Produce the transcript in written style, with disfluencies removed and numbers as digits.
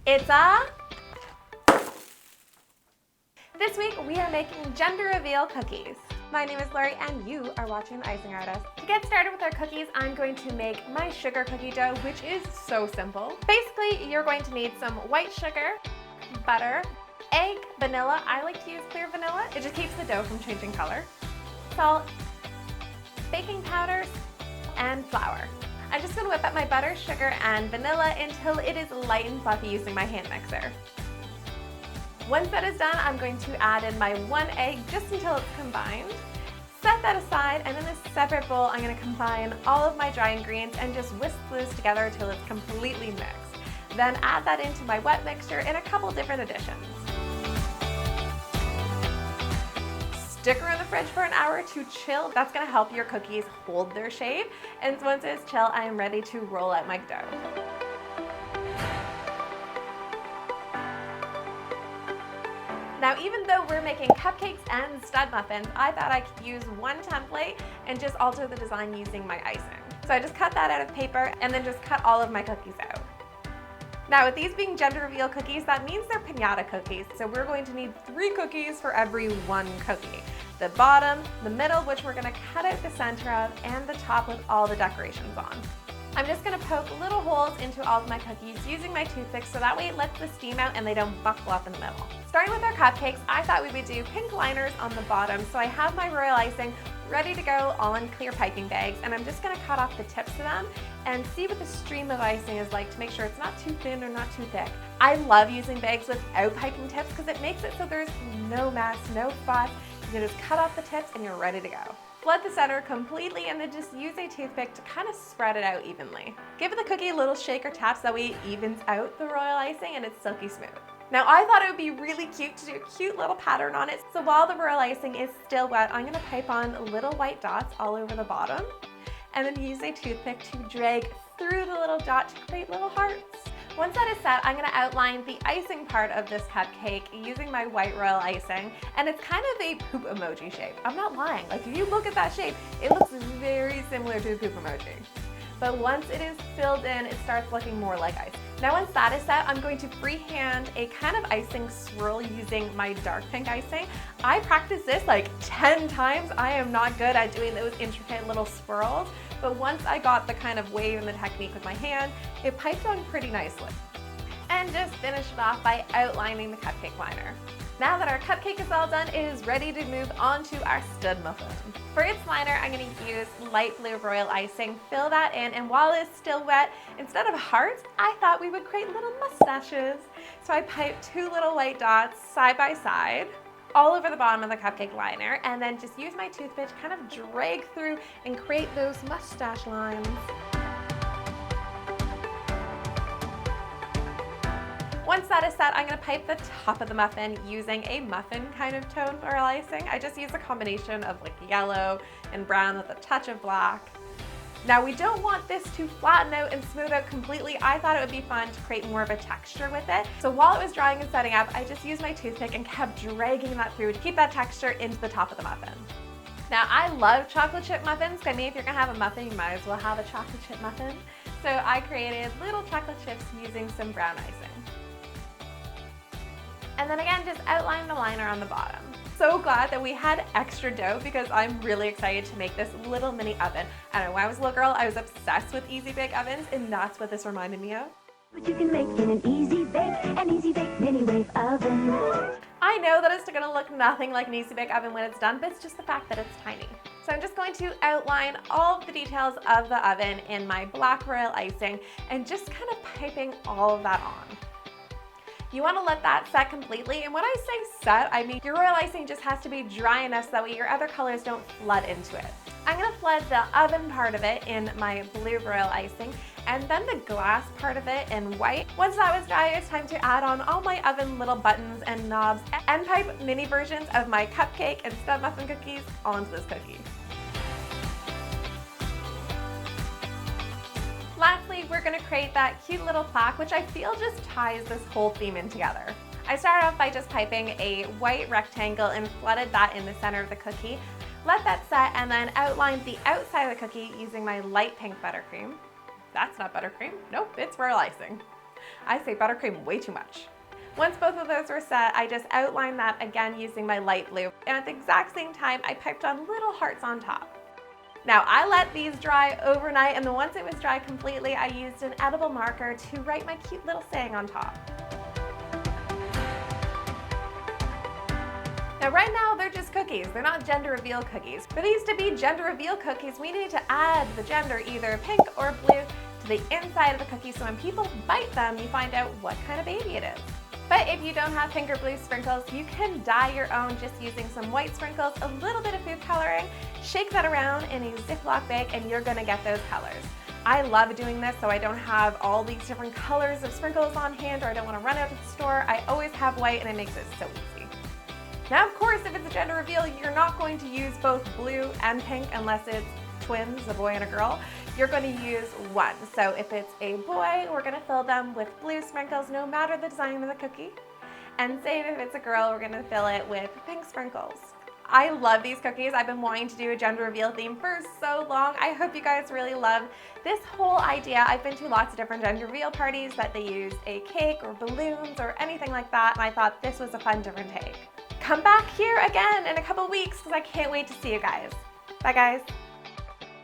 It's This week we are making gender reveal cookies. My name is Lori and you are watching The Icing Artist. To get started with our cookies, I'm going to make my sugar cookie dough, which is so simple. Basically, you're going to need some white sugar, butter, egg, vanilla. I like to use clear vanilla. It just keeps the dough from changing color. Salt, baking powder, and flour. I'm just going to whip up my butter, sugar, and vanilla until it is light and fluffy using my hand mixer. Once that is done, I'm going to add in my 1 egg just until it's combined. Set that aside, and in a separate bowl, I'm going to combine all of my dry ingredients and just whisk those together until it's completely mixed. Then add that into my wet mixture in a couple different additions. Stick her in the fridge for an hour to chill. That's going to help your cookies hold their shape. And once it's chill, I am ready to roll out my dough. Now, even though we're making cupcakes and Studmuffins, I thought I could use one template and just alter the design using my icing. So I just cut that out of paper and then just cut all of my cookies out. Now, with these being gender reveal cookies, that means they're pinata cookies. So we're going to need 3 cookies for every 1 cookie. The bottom, the middle, which we're going to cut out the center of, and the top with all the decorations on. I'm just going to poke little holes into all of my cookies using my toothpicks so that way it lets the steam out and they don't buckle up in the middle. Starting with our cupcakes, I thought we would do pink liners on the bottom, so I have my royal icing ready to go all in clear piping bags, and I'm just going to cut off the tips of them and see what the stream of icing is like to make sure it's not too thin or not too thick. I love using bags without piping tips because it makes it so there's no mess, no fuss. You can just cut off the tips and you're ready to go. Flood the center completely and then just use a toothpick to kind of spread it out evenly. Give the cookie a little shake or tap so that way it evens out the royal icing and it's silky smooth. Now, I thought it would be really cute to do a cute little pattern on it. So while the royal icing is still wet, I'm going to pipe on little white dots all over the bottom and then use a toothpick to drag through the little dot to create little hearts. Once that is set, I'm going to outline the icing part of this cupcake using my white royal icing, and it's kind of a poop emoji shape. I'm not lying. Like, if you look at that shape, it looks very similar to a poop emoji. But once it is filled in, it starts looking more like icing. Now, once that is set, I'm going to freehand a kind of icing swirl using my dark pink icing. I practiced this like 10 times. I am not good at doing those intricate little swirls, but once I got the kind of wave and the technique with my hand, it piped on pretty nicely. And just finish it off by outlining the cupcake liner. Now that our cupcake is all done, it is ready to move on to our Studmuffin. For its liner, I'm going to use light blue royal icing, fill that in, and while it's still wet, instead of hearts, I thought we would create little mustaches. So I piped 2 little white dots side by side all over the bottom of the cupcake liner, and then just use my toothpick to kind of drag through and create those mustache lines. Once that is set, I'm going to pipe the top of the muffin using a muffin kind of tone royal icing. I just use a combination of like yellow and brown with a touch of black. Now, we don't want this to flatten out and smooth out completely. I thought it would be fun to create more of a texture with it. So while it was drying and setting up, I just used my toothpick and kept dragging that through to keep that texture into the top of the muffin. Now, I love chocolate chip muffins. I mean, if you're gonna have a muffin, you might as well have a chocolate chip muffin. So I created little chocolate chips using some brown icing. And then again, just outline the liner on the bottom. So glad that we had extra dough because I'm really excited to make this little mini oven. I don't know, when I was a little girl, I was obsessed with easy bake ovens, and that's what this reminded me of. But you can make in an easy bake mini wave oven. I know that it's gonna look nothing like an easy bake oven when it's done, but it's just the fact that it's tiny. So I'm just going to outline all of the details of the oven in my black royal icing and just kind of piping all of that on. You want to let that set completely, and when I say set, I mean your royal icing just has to be dry enough so that way your other colors don't flood into it. I'm going to flood the oven part of it in my blue royal icing, and then the glass part of it in white. Once that was dry, it's time to add on all my oven little buttons and knobs and pipe mini versions of my cupcake and Studmuffin cookies onto this cookie. Lastly, we're going to create that cute little plaque, which I feel just ties this whole theme in together. I started off by just piping a white rectangle and flooded that in the center of the cookie. Let that set and then outlined the outside of the cookie using my light pink buttercream. That's not buttercream. Nope, it's royal icing. I say buttercream way too much. Once both of those were set, I just outlined that again using my light blue. And at the exact same time, I piped on little hearts on top. Now I let these dry overnight, and then once it was dry completely, I used an edible marker to write my cute little saying on top. Now right now, they're just cookies. They're not gender reveal cookies. For these to be gender reveal cookies, we need to add the gender, either pink or blue, to the inside of the cookie, so when people bite them, you find out what kind of baby it is. But if you don't have pink or blue sprinkles, you can dye your own just using some white sprinkles, a little bit of food coloring, shake that around in a Ziploc bag, and you're gonna get those colors. I love doing this so I don't have all these different colors of sprinkles on hand, or I don't wanna run out to the store. I always have white, and it makes it so easy. Now, of course, if it's a gender reveal, you're not going to use both blue and pink unless it's twins, a boy and a girl. You're going to use one. So if it's a boy, we're going to fill them with blue sprinkles no matter the design of the cookie. And same if it's a girl, we're going to fill it with pink sprinkles. I love these cookies. I've been wanting to do a gender reveal theme for so long. I hope you guys really love this whole idea. I've been to lots of different gender reveal parties that they use a cake or balloons or anything like that, and I thought this was a fun different take. Come back here again in a couple weeks because I can't wait to see you guys. Bye guys.